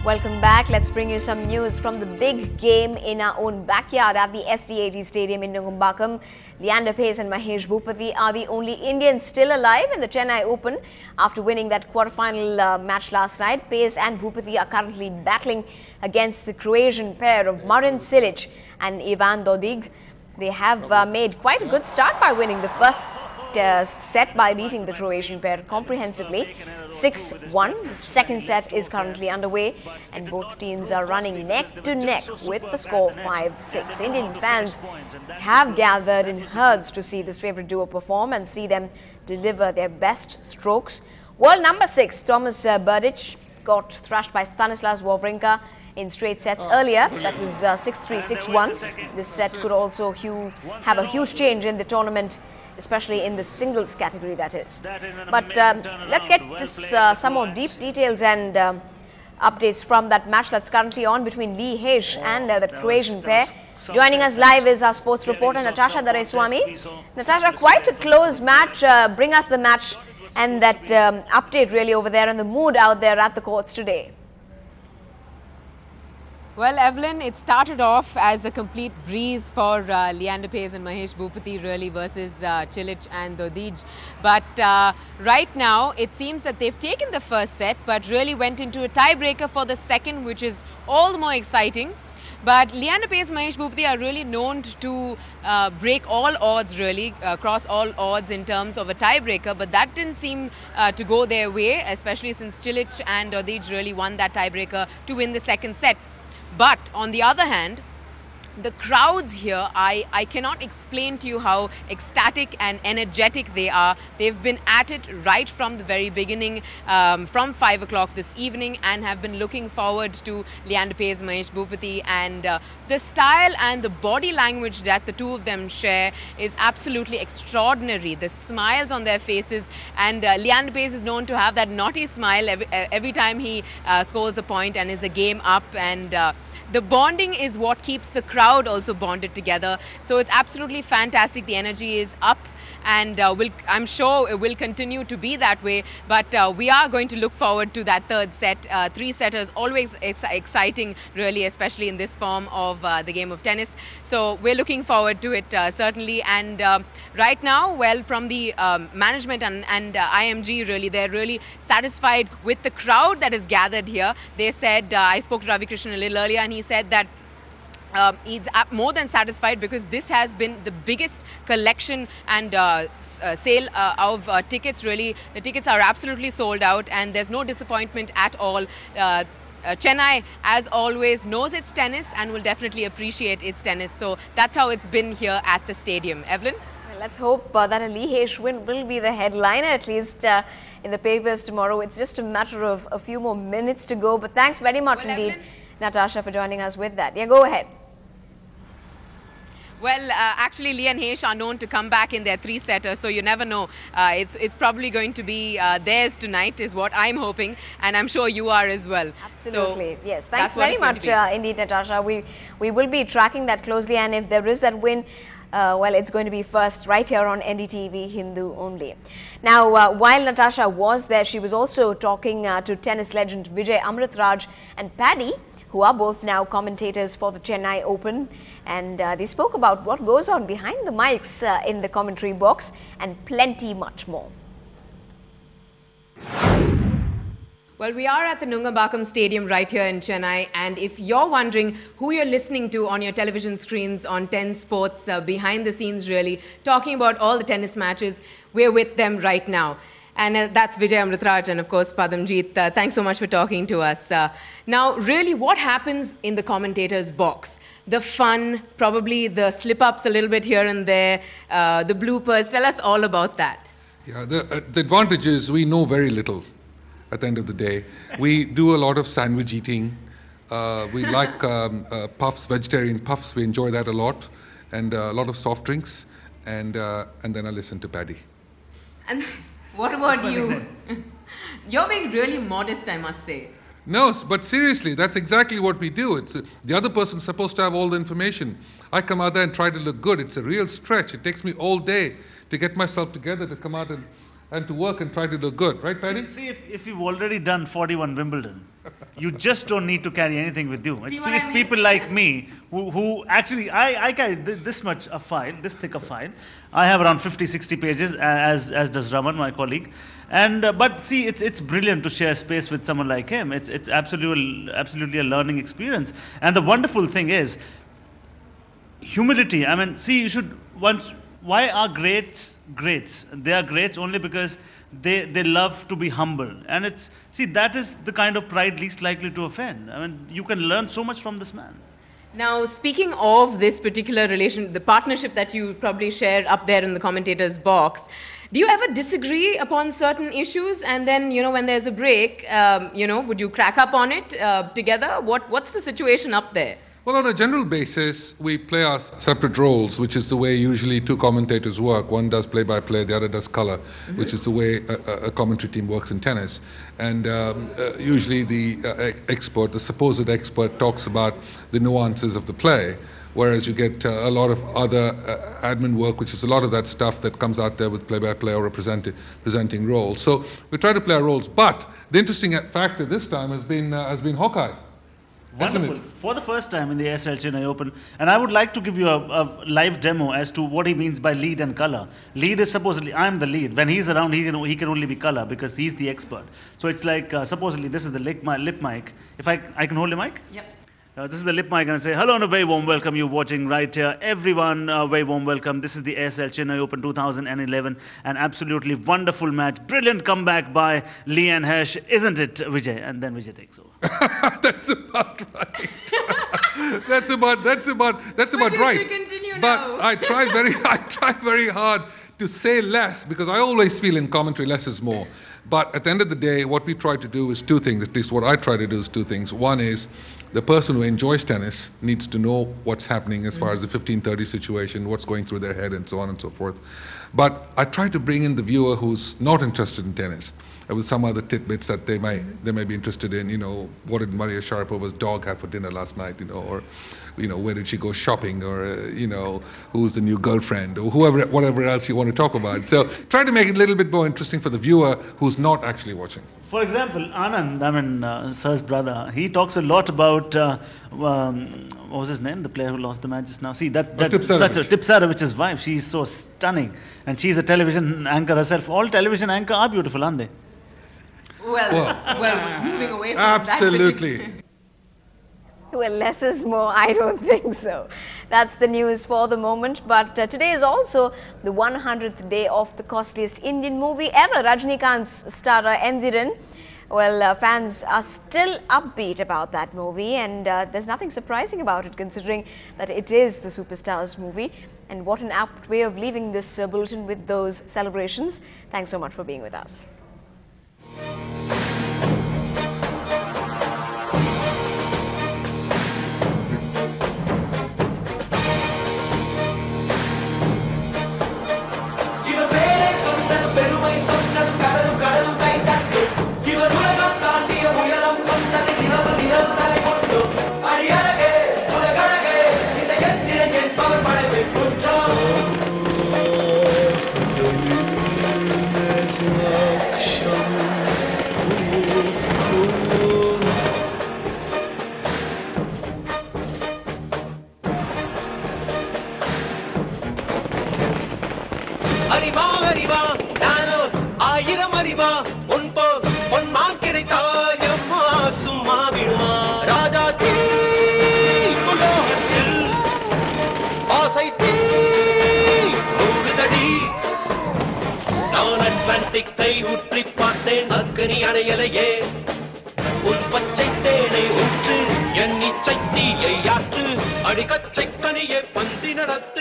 Welcome back. Let's bring you some news from the big game in our own backyard at the SDAT Stadium in Nungambakkam. Leander Paes and Mahesh Bhupathi are the only Indians still alive in the Chennai Open after winning that quarterfinal match last night. Paes and Bhupathi are currently battling against the Croatian pair of Marin Cilic and Ivan Dodig. They have made quite a good start by winning the first set by beating the Croatian pair comprehensively 6-1. The second set is currently underway and both teams are running neck to neck with the score 5-6. Indian fans have gathered in herds to see this favourite duo perform and see them deliver their best strokes. World number 6 Thomas Berdych got thrashed by Stanislas Wawrinka in straight sets earlier. That was 6-3, 6-1. This set could also have a huge change in the tournament, especially in the singles category, that is. But let's get some more deep details and updates from that match that's currently on between Lee Hesh and the Croatian pair. Joining us live is our sports reporter Natasha Dareswamy. Natasha, quite a close match. Bring us the match and that update really over there and the mood out there at the courts today. Well, Evelyn, it started off as a complete breeze for Leander Paes and Mahesh Bhupathi really versus Cilic and Dodig. But right now, it seems that they've taken the first set, but really went into a tiebreaker for the second, which is all the more exciting. But Leander Paes and Mahesh Bhupathi are really known to break all odds really, cross all odds in terms of a tiebreaker. But that didn't seem to go their way, especially since Cilic and Dodig really won that tiebreaker to win the second set. But on the other hand, the crowds here, I cannot explain to you how ecstatic and energetic they are. They've been at it right from the very beginning, from 5 o'clock this evening, and have been looking forward to Leander Paes, Mahesh Bhupathi. And the style and the body language that the two of them share is absolutely extraordinary. The smiles on their faces, and Leander Paes is known to have that naughty smile every time he scores a point and is a game up. And the bonding is what keeps the crowd also bonded together. So it's absolutely fantastic. The energy is up, and I'm sure it will continue to be that way. But we are going to look forward to that third set. Three setters, always exciting really, especially in this form of the game of tennis. So we're looking forward to it certainly. And right now, well, from the management and IMG really, they're really satisfied with the crowd that is gathered here. They said, I spoke to Ravi Krishnan a little earlier, and he said that he's more than satisfied because this has been the biggest collection and sale of tickets really. The tickets are absolutely sold out and there's no disappointment at all. Chennai, as always, knows its tennis and will definitely appreciate its tennis. So that's how it's been here at the stadium. Evelyn? Well, let's hope that a Lee Hesh win will be the headliner, at least in the papers tomorrow. It's just a matter of a few more minutes to go. But thanks very much indeed, Evelyn, Natasha, for joining us with that. Yeah, go ahead. Well, actually, Lee and Hesh are known to come back in their three-setter, so you never know. It's probably going to be theirs tonight, is what I'm hoping, and I'm sure you are as well. Absolutely, so yes. Thanks very much, indeed, Natasha. We will be tracking that closely, and if there is that win, well, it's going to be first right here on NDTV Hindu only. Now, while Natasha was there, she was also talking to tennis legend Vijay Amritraj and Paddy, who are both now commentators for the Chennai Open, and they spoke about what goes on behind the mics in the commentary box and plenty much more. Well, we are at the Nungambakkam Stadium right here in Chennai, and if you're wondering who you're listening to on your television screens on 10 Sports, behind the scenes really, talking about all the tennis matches, we're with them right now. And that's Vijay Amritraj and, of course, Padamjeet. Thanks so much for talking to us. Now, really, what happens in the commentator's box? The fun, probably the slip-ups a little bit here and there, the bloopers. Tell us all about that. Yeah, the advantage is we know very little at the end of the day. We do a lot of sandwich eating. We like puffs, vegetarian puffs. We enjoy that a lot. And a lot of soft drinks. And then I listen to Paddy. And what about you? You're being really modest, I must say. No, but seriously, that's exactly what we do. It's the other person's supposed to have all the information. I come out there and try to look good. It's a real stretch. It takes me all day to get myself together to come out and and to work and try to look good, right, Paddy? See if you've already done 41 Wimbledon, you just don't need to carry anything with you. It's people like me who actually, I carry this much a file, this thick a file. I have around 50, 60 pages, as does Raman, my colleague. And but see, it's brilliant to share space with someone like him. It's absolutely a learning experience. And the wonderful thing is, humility. I mean, see, you should once. Why are greats greats? They are greats only because they love to be humble. And that is the kind of pride least likely to offend. I mean, you can learn so much from this man. Now, speaking of this particular relation, the partnership that you probably share up there in the commentator's box, do you ever disagree upon certain issues? And then, when there's a break, would you crack up on it together? What's the situation up there? Well, on a general basis, we play our separate roles, which is the way usually two commentators work. One does play-by-play, the other does color, which is the way a commentary team works in tennis. And usually the expert, the supposed expert, talks about the nuances of the play, whereas you get a lot of other admin work, which is a lot of that stuff that comes out there with play-by-play or a presenting role. So we try to play our roles. But the interesting factor this time has been Hawkeye. Wonderful. For the first time in the ASL Chennai Open. And I would like to give you a live demo as to what he means by lead and color. Lead is supposedly, I'm the lead. When he's around, he can only be color because he's the expert. So it's like, supposedly, this is the lip mic. If I can hold the mic? Yep. This is the lip mic, and I say, hello and a very warm welcome. You're watching right here. Everyone, very warm welcome. This is the ASL Chennai Open 2011. An absolutely wonderful match. Brilliant comeback by Leanne Hirsch, isn't it, Vijay? And then Vijay takes over. That's about right. that's about right. Continue but now. I try very hard to say less, because I always feel in commentary less is more. But at the end of the day, what we try to do is two things. At least what I try to do is two things. One is the person who enjoys tennis needs to know what's happening as far as the 15-30 situation, what's going through their head, and so on and so forth. But I try to bring in the viewer who's not interested in tennis, with some other tidbits that they may be interested in. What did Maria Sharapova's dog have for dinner last night? Or where did she go shopping? Or who's the new girlfriend? Or whatever else you want to talk about. So try to make it a little bit more interesting for the viewer who's not actually watching. For example, Anand, Sir's brother, he talks a lot about, what was his name? The player who lost the match just now. See, Tipsarevich's wife, she's so stunning. And she's a television anchor herself. All television anchor are beautiful, aren't they? Well, moving away from absolutely. that. Well, less is more. I don't think so. That's the news for the moment. But today is also the 100th day of the costliest Indian movie ever, Rajinikanth's starrer Endiran. Well, fans are still upbeat about that movie, and there's nothing surprising about it, considering that it is the superstar's movie. And what an apt way of leaving this bulletin with those celebrations. Thanks so much for being with us. என் இச்சை தீயை ஆற்று அடிக்கச்சை கனியே பந்தி நடத்த